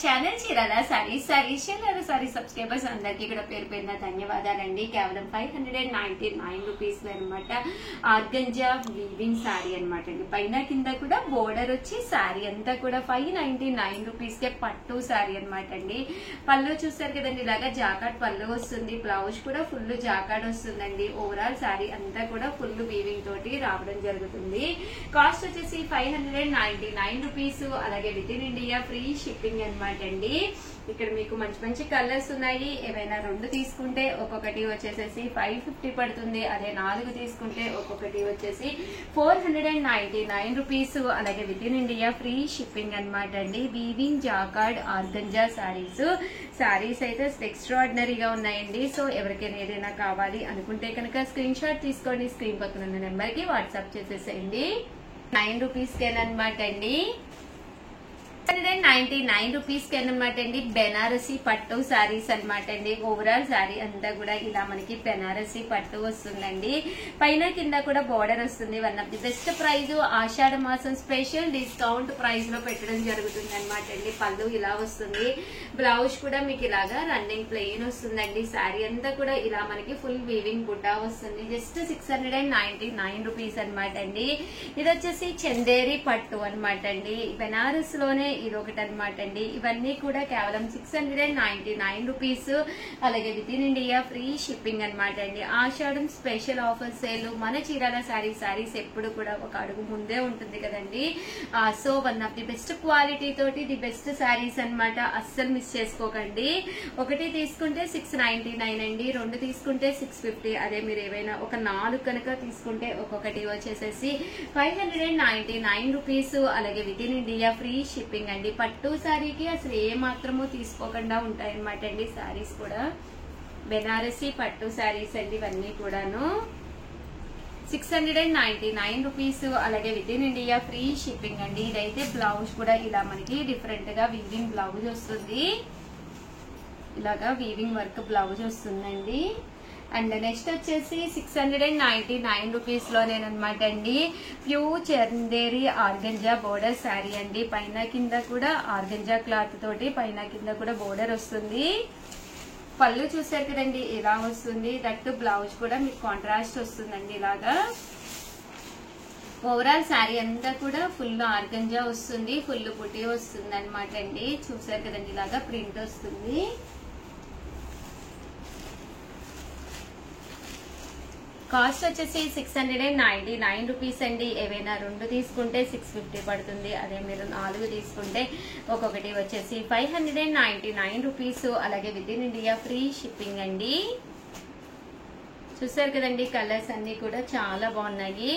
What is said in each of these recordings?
Channel Chirala saris sorry subscribers అందరికి కూడా పేరు పేరున ధన్యవాదాలండి. కేవలం 599 రూపీస్ అనమాట. ఆర్గంజా వీవింగ్ సారీ అనమాట అండి. పైన కింద కూడా బోర్డర్ వచ్చి సారీ అంతా కూడా 599 రూపీస్ కే పట్టు సారీ అనమాట అండి. పళ్ళు చూస్తారు కదండి, ఇలాగా జాకాట్ పళ్ళు వస్తుంది. బ్లౌజ్ కూడా ఫుల్ జాకాట్ వస్తుందండి. ఓవరాల్ సారీ అంతా కూడా ఫుల్ వీవింగ్ తోటి రావడం జరుగుతుంది. కాస్ట్ వచ్చేసి 599 రూపీస్. అలాగే with in India free shipping అనమాట అండి. ఇక్కడ మీకు మంచి మంచి కలర్స్ ఉన్నాయి. ఏవైనా 2 తీసుకుంటే ఒక్కొక్కటి వచ్చేసేసి 550 పడుతుంది. అదే 4 తీసుకుంటే ఒక్కొక్కటి వచ్చేసి 499 రూపీస్. అలాగే with in India free shipping అనమాట అండి. వీవింగ్ జాకార్డ్ ఆర్గంజా సారీస్ అయితే ఎక్స్ట్రాడినరీగా ఉన్నాయండి. సో ఎవరికైనా ఏదైనా కావాలి అనుకుంటే కనుక స్క్రీన్ షాట్ తీసుకోండి. స్క్రీన్ పక్కన ఉన్న నెంబర్ కి వాట్సాప్ చేసేసేయండి. 9 రూపీస్ కేనమాట అండి. 199 రూపీస్ అనమాట అండి. బెనారసీ పట్టు సారీస్ అనమాట అండి. ఓవరాల్ సారీ అంతా కూడా ఇలా మనకి బెనారసీ పట్టు వస్తుందండి. పైన కింద కూడా బోర్డర్ వస్తుంది. One of the best prize. Ashadha మాసం స్పెషల్ డిస్కౌంట్ ప్రైస్ లో పెట్టడం జరుగుతుంది అనమాట అండి. పళ్ళు ఇలా వస్తుంది. బ్లౌజ్ కూడా మీకు ఇలాగా రన్నింగ్ ప్లెయిన్ వస్తుందండి. సారీ అంతా కూడా ఇలా మనకి ఫుల్ వీవింగ్ బుట్టా వస్తుంది. జస్ట్ 699 రూపీస్ అనమాట అండి. ఇది వచ్చేసి చందేరి పట్టు అనమాట అండి. బెనారస్ లోనే ఇది ఒకటి అనమాట అండి. ఇవన్నీ కూడా కేవలం 699 రూపీస్. అలాగే with in India free shipping అనమాట అండి. ఆషాఢం స్పెషల్ ఆఫర్ సేల్. మన చీరాల సారీస్ ఎప్పుడు కూడా ఒక అడుగు ముందే ఉంటుంది కదండి. So one of the best quality తోటి ది బెస్ట్ సారీస్ అనమాట. అస్సలు మిస్ చేసుకోకండి. ఒకటి తీసుకుంటే 699 అండి. 2 తీసుకుంటే 650. అదే మీరు ఏవైనా ఒక 4 కనుక తీసుకుంటే ఒక్కొక్కటి వచ్చేసేసి 599 రూపీస్. అలాగే with in India free shipping అండి. పట్టు సారీకి అసలు ఏ మాత్రమూ తీసుకోకుండా ఉంటాయన్నమాట అండి. సారీస్ కూడా బెనారసీ పట్టు సారీస్ అండి. ఇవన్నీ కూడాను 699 రూపీస్. అలాగే with in India free shipping అండి. ఇదైతే బ్లౌజ్ కూడా ఇలా మనకి డిఫరెంట్ గా వీవింగ్ బ్లౌజ్ వస్తుంది. ఇలాగా వీవింగ్ వర్క్ బ్లౌజ్ వస్తుందండి. అండ్ నెక్స్ట్ వచ్చేసి 699 రూపీస్ లోనేనమాట అండి. Pure Chanderi organza border sari అండి. పైన కింద కూడా ఆర్గంజా క్లాత్ తోటి పైన కింద కూడా బోర్డర్ వస్తుంది. పళ్ళు చూసారు కదండి ఇలా వస్తుంది. దట్టు బ్లౌజ్ కూడా మీకు కాంట్రాస్ట్ వస్తుందండి. ఇలాగా ఓవరాల్ శారీ అంతా కూడా ఫుల్ ఆర్గంజా వస్తుంది. ఫుల్ బుటీ వస్తుంది అనమాట అండి. చూసారు కదండి ఇలాగా ప్రింట్ వస్తుంది. కాస్ట్ వచ్చేసి 699 రూపీస్ అండి. ఏవైనా 2 తీసుకుంటే 650 పడుతుంది. అదే మీరు 4 తీసుకుంటే ఒక్కొక్కటి వచ్చేసి 599 రూపీస్. అలాగే with in India free shipping అండి. చూసారు కదండి కలర్స్ అన్ని కూడా చాలా బాగున్నాయి.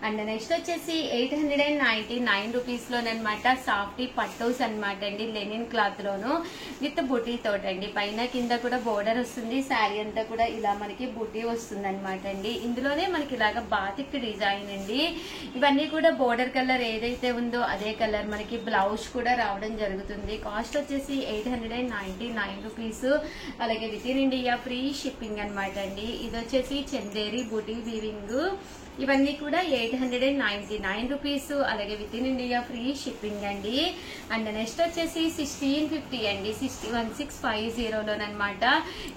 అండ్ నెక్స్ట్ వచ్చేసి 899 రూపీస్ లోనమాట సాఫ్టీ పట్టోస్ అనమాట అండి. లెనిన్ క్లాత్ లోను విత్ బుటీ తోటండి. పైన కింద కూడా బోర్డర్ వస్తుంది. శారీ అంతా కూడా ఇలా మనకి బుటీ వస్తుంది అనమాట అండి. ఇందులోనే మనకి ఇలాగా బాతిక్ డిజైన్ అండి. ఇవన్నీ కూడా బోర్డర్ కలర్ ఏదైతే ఉందో అదే కలర్ మనకి బ్లౌజ్ కూడా రావడం జరుగుతుంది. కాస్ట్ వచ్చేసి 899 రూపీస్. అలాగే with in India free shipping అనమాట అండి. ఇది వచ్చేసి చందేరి బూటీ వీవింగ్. ఇవన్నీ కూడా 899 రూపీస్. అలాగే with in India free shipping అండి. అండ్ నెక్స్ట్ వచ్చేసి 1650 అండి. 1650 లోనమాట.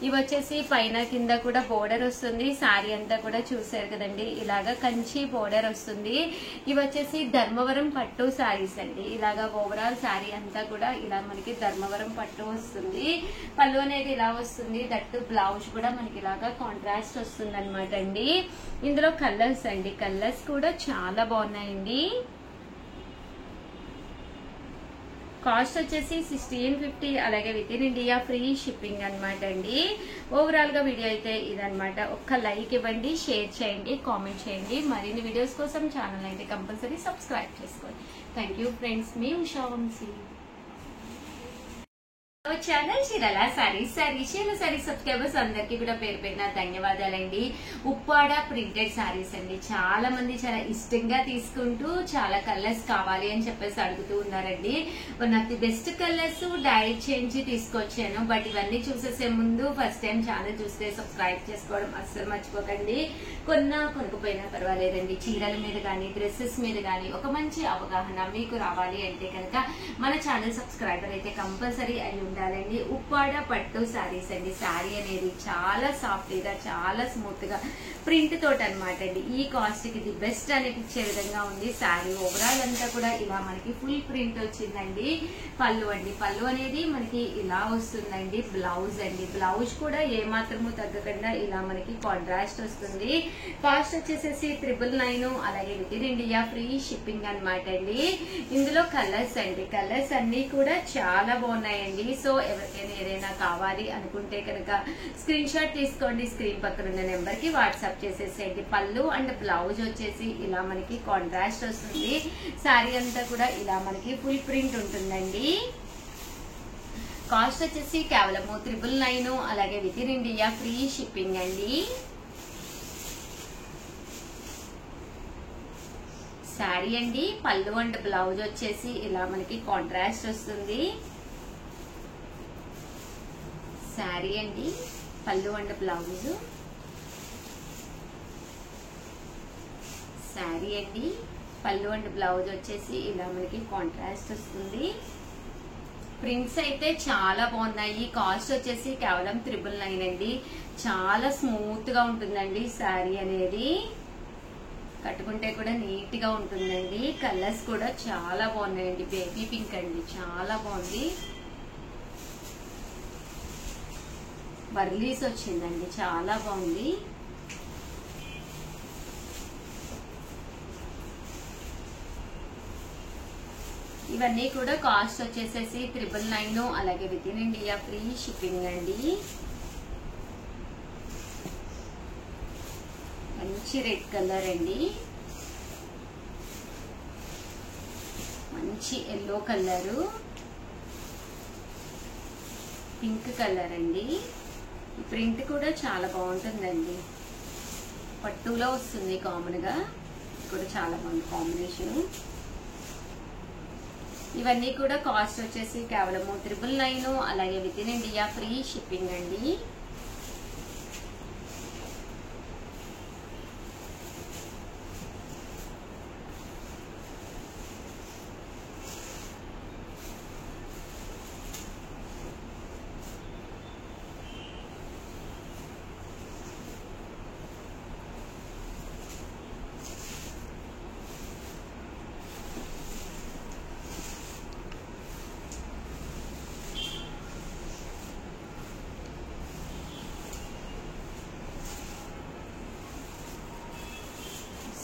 ఇవి వచ్చేసి పైన కింద కూడా బోర్డర్ వస్తుంది. శారీ అంతా కూడా చూసారు కదండి ఇలాగా కంచి బోర్డర్ వస్తుంది. ఇవి వచ్చేసి ధర్మవరం పట్టు శారీస్ అండి. ఇలాగా ఓవరాల్ శారీ అంతా కూడా ఇలా మనకి ధర్మవరం పట్టు వస్తుంది. పళ్ళు అనేది ఇలా వస్తుంది. దట్టు బ్లౌజ్ కూడా మనకి ఇలాగా కాంట్రాస్ట్ వస్తుంది అనమాట అండి. ఇందులో కలర్స్ అండి. కలర్స్ కూడా చాలా బాగున్నాయండి. కాస్ట్ వచ్చేసి 1650. అలాగే with in India free shipping అనమాట అండి. ఓవరాల్ గా వీడియో అయితే ఇదనమాట. ఒక్క లైక్ ఇవ్వండి, షేర్ చేయండి, కామెంట్ చేయండి. మరిన్ని వీడియోస్ కోసం ఛానల్ అయితే కంపల్సరీ సబ్స్క్రైబ్ చేసుకోండి. Thank you friends. మీ ఉషా వంశీ. అవర్ ఛానల్ చీరల సారీస్. చీరల సారీస్ సబ్స్క్రైబర్స్ అందరికీ కూడా పేరు పేరున ధన్యవాదాలండి. ఉప్పాడ ప్రింటెడ్ సారీస్ అండి. చాలా మంది చాలా ఇష్టంగా తీసుకుంటూ చాలా కలర్స్ కావాలి అని చెప్పేసి అడుగుతూ ఉన్నారండి. One of the best colours direct చేయించి తీసుకొచ్చాను. బట్ ఇవన్నీ చూసేసే ముందు ఫస్ట్ టైం ఛానల్ చూస్తే సబ్స్క్రైబ్ చేసుకోవడం అస్సలు మర్చిపోకండి. కొనుక్కుపోయినా పర్వాలేదండి. చీరల మీద కానీ డ్రెస్సెస్ మీద కానీ ఒక మంచి అవగాహన మీకు రావాలి అంటే కనుక మన ఛానల్ సబ్స్క్రైబర్ అయితే కంపల్సరీ అయి ఉండాలండి. ఉప్పాడ పట్టు సారీస్ అండి. సారీ అనేది చాలా సాఫ్ట్ గా చాలా స్మూత్ గా ప్రింట్ తోటి అనమాట అండి. ఈ కాస్ట్ కి ది బెస్ట్ అనిపించే విధంగా ఉంది. సారీ ఓవరాల్ అంతా కూడా ఇలా మనకి ఫుల్ ప్రింట్ వచ్చిందండి. పళ్ళు అండి, పళ్ళు అనేది మనకి ఇలా వస్తుందండి. బ్లౌజ్ అండి, బ్లౌజ్ కూడా ఏ మాత్రము తగ్గకుండా ఇలా మనకి కాంట్రాస్ట్ వస్తుంది. కాస్ట్ వచ్చేసేసి 999. అలాగే with in India free shipping అనమాట అండి. ఇందులో కలర్స్ అండి, కలర్స్ అన్ని కూడా చాలా బాగున్నాయండి. సో ఎవరికైనా ఏదైనా కావాలి అనుకుంటే కనుక స్క్రీన్ షాట్ తీసుకోండి. స్క్రీన్ పక్కన ఉన్న నెంబర్ కి వాట్సాప్ చేసేసేయండి. పళ్ళు అండ్ బ్లౌజ్ వచ్చేసి ఇలా మనకి కాంట్రాస్ట్ వస్తుంది. శారీ అంతా కూడా ఇలా మనకి ఫుల్ ప్రింట్ ఉంటుందండి. కాస్ట్ వచ్చేసి కేవలం 999. అలాగే with in India free shipping అండి. శారీ అండి, పళ్ళు అండ్ బ్లౌజ్ వచ్చేసి ఇలా మనకి కాంట్రాస్ట్ వస్తుంది. శారీ అండి, పళ్ళు అండ్ బ్లౌజ్. శారీ అండి, పళ్ళు అండ్ బ్లౌజ్ వచ్చేసి ఇలా మనకి కాంట్రాస్ట్ వస్తుంది. ప్రింట్స్ అయితే చాలా బాగున్నాయి. కాస్ట్ వచ్చేసి కేవలం 999 అండి. చాలా స్మూత్ గా ఉంటుందండి శారీ అనేది. కట్టుకుంటే కూడా నీట్ గా ఉంటుందండి. కలర్స్ కూడా చాలా బాగున్నాయండి. బేబీ పింక్ అండి, చాలా బాగుంది. బర్లీస్ వచ్చిందండి, చాలా బాగుంది. ఇవన్నీ కూడా కాస్ట్ వచ్చేసేసి 999. అలాగే with in India free shipping అండి. మంచి రెడ్ కలర్ అండి, మంచి ఎల్లో కలరు, పింక్ కలర్ అండి. ఈ ప్రింట్ కూడా చాలా బాగుంటుందండి. పట్టులో వస్తుంది కామన్ గా, కూడా చాలా బాగుంది కాంబినేషన్. ఇవన్నీ కూడా కాస్ట్ వచ్చేసి కేవలం 999. అలాగే with in India free shipping అండి.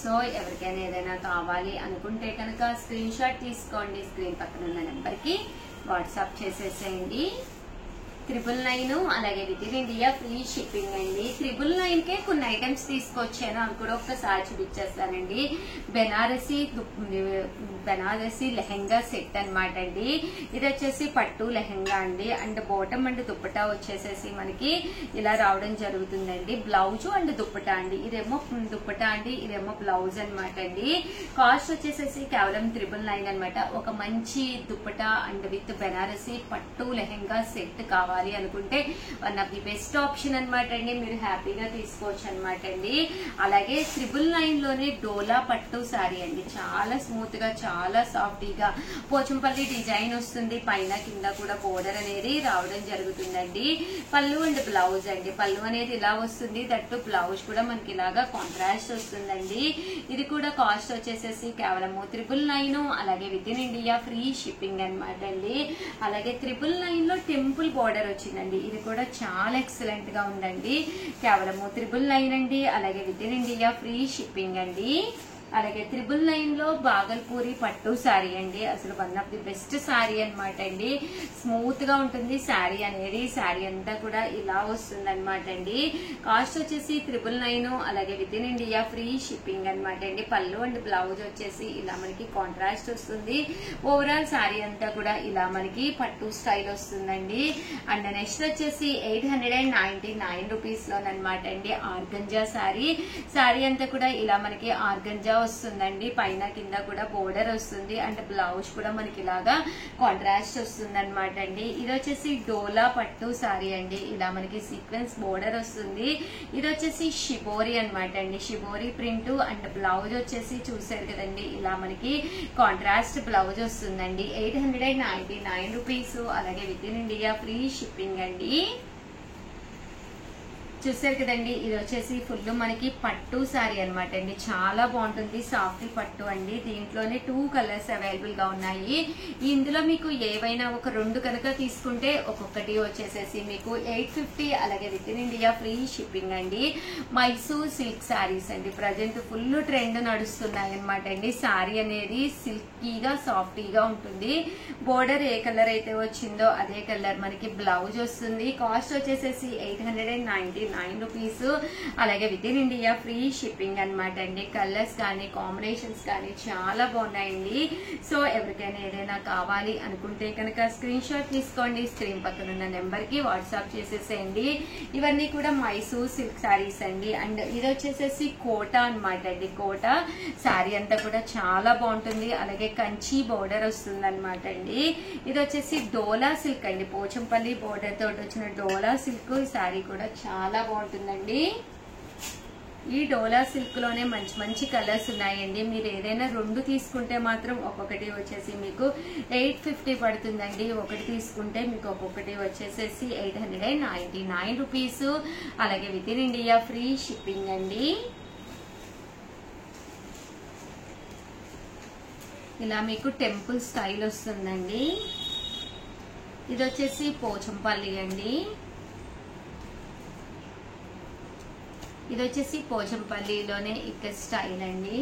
సో ఎవరికైనా ఏదైనా కావాలి అనుకుంటే కనుక స్క్రీన్ షాట్ తీసుకోండి. స్క్రీన్ పక్కన ఉన్న నెంబర్ కి వాట్సాప్ చేసేసేయండి. 999. అలాగే with in India free shipping అండి. 999 కే కొన్ని ఐటమ్స్ తీసుకొచ్చాను, అవి కూడా ఒక్కసారి చూపించేస్తానండి. బెనారసీ లెహెంగా సెట్ అనమాట అండి. ఇది వచ్చేసి పట్టు లెహెంగా అండి. అండ్ బాటమ్ అండ్ దుప్పటా వచ్చేసేసి మనకి ఇలా రావడం జరుగుతుందండి. బ్లౌజ్ అండ్ దుప్పటా అండి. ఇదేమో దుప్పటా అండి, ఇదేమో బ్లౌజ్ అనమాట అండి. కాస్ట్ వచ్చేసేసి కేవలం 999 అనమాట. ఒక మంచి దుప్పటా అండ్ విత్ బెనారసీ పట్టు లెహెంగా సెట్ కావాలి అనుకుంటే one of the best option అనమాట అండి. మీరు హ్యాపీగా తీసుకోవచ్చు అనమాట అండి. అలాగే 999 లోనే డోలా పట్టు సారీ అండి. చాలా స్మూత్ గా చాలా సాఫ్టీగా పోచంపల్లి డిజైన్ వస్తుంది. పైన కింద కూడా బోర్డర్ అనేది రావడం జరుగుతుందండి. పళ్ళు అండ్ బ్లౌజ్ అండి. పళ్ళు అనేది ఇలా వస్తుంది, దట్టు బ్లౌజ్ కూడా మనకి ఇలాగా కాంట్రాస్ట్ వస్తుందండి. ఇది కూడా కాస్ట్ వచ్చేసేసి కేవలం 999. అలాగే with in India free shipping అనమాట అండి. అలాగే 999 లో టెంపుల్ బోర్డర్ వచ్చిందండి. ఇది కూడా చాలా ఎక్సలెంట్ గా ఉందండి. కేవలం 999 అండి. అలాగే with in India free shipping అండి. అలాగే 999 లో బాగల్పూరి పట్టు శారీ అండి. అసలు one of the best sari అనమాట అండి. స్మూత్ గా ఉంటుంది శారీ అనేది. శారీ అంతా కూడా ఇలా వస్తుంది అనమాట అండి. కాస్ట్ వచ్చేసి 999, అలాగే with in India free shipping అనమాట అండి. పళ్ళు అండ్ బ్లౌజ్ వచ్చేసి ఇలా మనకి కాంట్రాస్ట్ వస్తుంది. ఓవరాల్ శారీ అంతా కూడా ఇలా మనకి పట్టు స్టైల్ వస్తుందండి. అండ్ నెక్స్ట్ వచ్చేసి 899 రూపీస్ లోనమాట అండి ఆర్గంజా శారీ. శారీ అంతా కూడా ఇలా మనకి ఆర్గంజా వస్తుందండి. పైన కింద కూడా బోర్డర్ వస్తుంది అండ్ బ్లౌజ్ కూడా మనకి ఇలాగా కాంట్రాస్ట్ వస్తుంది అనమాట అండి. ఇది వచ్చేసి డోలా పట్టు శారీ అండి. ఇలా మనకి సీక్వెన్స్ బోర్డర్ వస్తుంది. ఇది వచ్చేసి షిబోరి అనమాట అండి. షిబోరి ప్రింట్ అండ్ బ్లౌజ్ వచ్చేసి చూసారు కదండి, ఇలా మనకి కాంట్రాస్ట్ బ్లౌజ్ వస్తుందండి. 899 రూపీస్, అలాగే with in India free shipping అండి. చూసారు కదండి, ఇది వచ్చేసి ఫుల్ మనకి పట్టు శారీ అనమాట అండి. చాలా బాగుంటుంది, సాఫ్ట్ పట్టు అండి. దీంట్లోనే 2 కలర్స్ అవైలబుల్ గా ఉన్నాయి. ఇందులో మీకు ఏవైనా ఒక 2 కనుక తీసుకుంటే ఒక్కొక్కటి వచ్చేసేసి మీకు 850, అలాగే with in India free shipping అండి. మైసూర్ సిల్క్ శారీస్ అండి, ప్రజెంట్ ఫుల్ ట్రెండ్ నడుస్తున్నాయి అనమాట అండి. శారీ అనేది సిల్కీగా సాఫ్టీగా ఉంటుంది. బోర్డర్ ఏ కలర్ అయితే వచ్చిందో అదే కలర్ మనకి బ్లౌజ్ వస్తుంది. కాస్ట్ వచ్చేసేసి 899 రూపీస్, అలాగే with in India free shipping అనమాట అండి. కలర్స్ కానీ కాంబినేషన్స్ కానీ చాలా బాగున్నాయండి. సో ఎవరికైనా ఏదైనా కావాలి అనుకుంటే కనుక స్క్రీన్ షాట్ తీసుకోండి, స్క్రీన్ పక్కన ఉన్న నెంబర్ కి వాట్సాప్ చేసేసేయండి. ఇవన్నీ కూడా మైసూర్ సిల్క్ శారీస్ అండి. అండ్ ఇది వచ్చేసేసి కోటా అనమాట అండి. కోటా శారీ అంతా కూడా చాలా బాగుంటుంది, అలాగే కంచి బోర్డర్ వస్తుంది అనమాట అండి. ఇది వచ్చేసి డోలా సిల్క్ అండి, పోచంపల్లి బోర్డర్ తోటి వచ్చిన డోలా సిల్క్. ఈ శారీ కూడా చాలా బాగుంటుందండి. ఈ డోలా సిల్క్ లోనే మంచి మంచి కలర్స్ ఉన్నాయండి. మీరు ఏదైనా 2 తీసుకుంటే మాత్రం ఒక్కొక్కటి వచ్చేసి మీకు 850 పడుతుందండి. ఒకటి తీసుకుంటే మీకు ఒక్కొక్కటి వచ్చేసేసి 899 రూపీస్, అలాగే with in India free shipping అండి. ఇలా మీకు టెంపుల్ స్టైల్ వస్తుందండి. ఇది వచ్చేసి పోచంపల్లి అండి. ఇది వచ్చేసి పోచంపల్లిలోనే ఇక్కడ స్టైల్ అండి.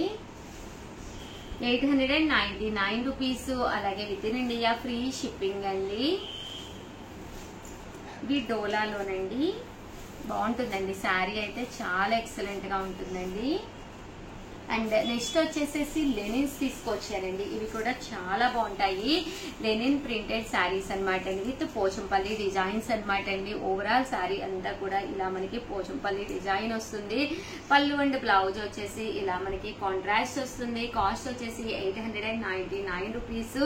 899 రూపీస్, అలాగే with in India free shipping అండి. ఇది డోలాలోనండి. బాగుంటుందండి శారీ అయితే, చాలా ఎక్సలెంట్ గా ఉంటుందండి. అండ్ నెక్స్ట్ వచ్చేసేసి లెనిన్స్ తీసుకొచ్చారండి. ఇవి కూడా చాలా బాగుంటాయి. లెనిన్ ప్రింటెడ్ శారీస్ అనమాట అండి, విత్ పోచంపల్లి డిజైన్స్ అనమాట అండి. ఓవరాల్ శారీ అంతా కూడా ఇలా మనకి పోచంపల్లి డిజైన్ వస్తుంది. పళ్ళు అండ్ బ్లౌజ్ వచ్చేసి ఇలా మనకి కాంట్రాస్ట్ వస్తుంది. కాస్ట్ వచ్చేసి 899 రూపీస్,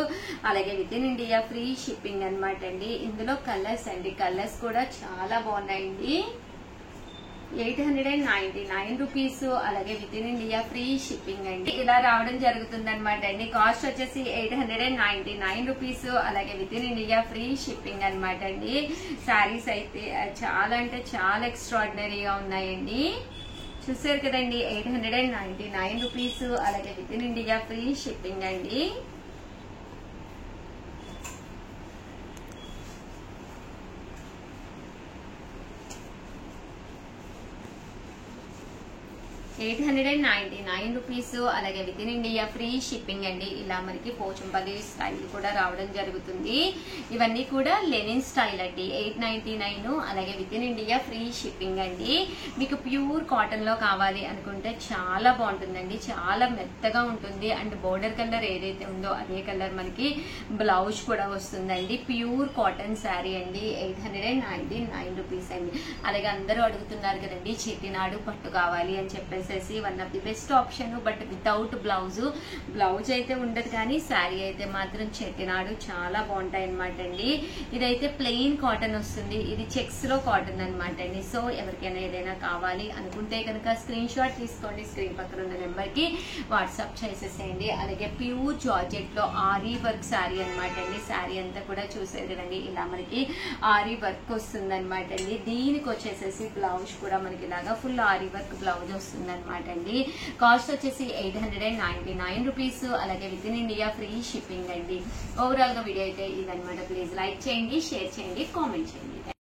అలాగే with in India free shipping అనమాట అండి. ఇందులో కలర్స్ అండి, కలర్స్ కూడా చాలా బాగున్నాయండి. 899 రూపీస్, అలాగే with in India free shipping అండి. ఇలా రావడం జరుగుతుంది అనమాట అండి. కాస్ట్ వచ్చేసి 899 రూపీస్, అలాగే with in India free shipping అనమాట అండి. శారీస్ అయితే చాలా అంటే చాలా ఎక్స్ట్రాడినరీగా ఉన్నాయండి. చూసారు కదండి, 899 రూపీస్, అలాగే with in India free shipping అండి. రూపీస్, అలాగే with in India free shipping అండి. ఇలా మనకి పోచంపల్లి స్టైల్ కూడా రావడం జరుగుతుంది. ఇవన్నీ కూడా లెనిన్ స్టైల్ అండి. 899, అలాగే with in India free shipping అండి. మీకు ప్యూర్ కాటన్ లో కావాలి అనుకుంటే చాలా బాగుంటుందండి. చాలా మెత్తగా ఉంటుంది. అండ్ బోర్డర్ కలర్ ఏదైతే ఉందో అదే కలర్ మనకి బ్లౌజ్ కూడా వస్తుందండి. ప్యూర్ కాటన్ శారీ అండి. 899 రూపీస్ అండి. అలాగే అందరూ అడుగుతున్నారు కదండి చెట్టినాడు పట్టు కావాలి అని చెప్పేసి, one of the best option. But without blouse అయితే ఉండదు, కానీ శారీ అయితే మాత్రం చెట్టినాడు చాలా బాగుంటాయి అనమాట అండి. ఇదైతే ప్లెయిన్ కాటన్ వస్తుంది. ఇది చెక్స్ లో కాటన్ అనమాట అండి. సో ఎవరికైనా ఏదైనా కావాలి అనుకుంటే కనుక స్క్రీన్ షాట్ తీసుకోండి, స్క్రీన్ పక్కన ఉన్న నెంబర్ కి వాట్సాప్ చేసేసేయండి. అలాగే ప్యూర్ జార్జెట్ లో ఆరీ వర్క్ శారీ అనమాట అండి. శారీ అంతా కూడా చూసేది కదండి, ఇలా మనకి ఆరీ వర్క్ వస్తుంది అనమాట అండి. దీనికి వచ్చేసేసి బ్లౌజ్ కూడా మనకి ఇలాగా ఫుల్ ఆరీ వర్క్ బ్లౌజ్ వస్తుంది అనమాట అండి. కాస్ట్ వచ్చేసి 899 రూపీస్, అలాగే with in India free shipping అండి. ఓవరాల్ గా వీడియో అయితే ఇదనమాట. ప్లీజ్ లైక్ చేయండి, షేర్ చేయండి, కామెంట్ చేయండి.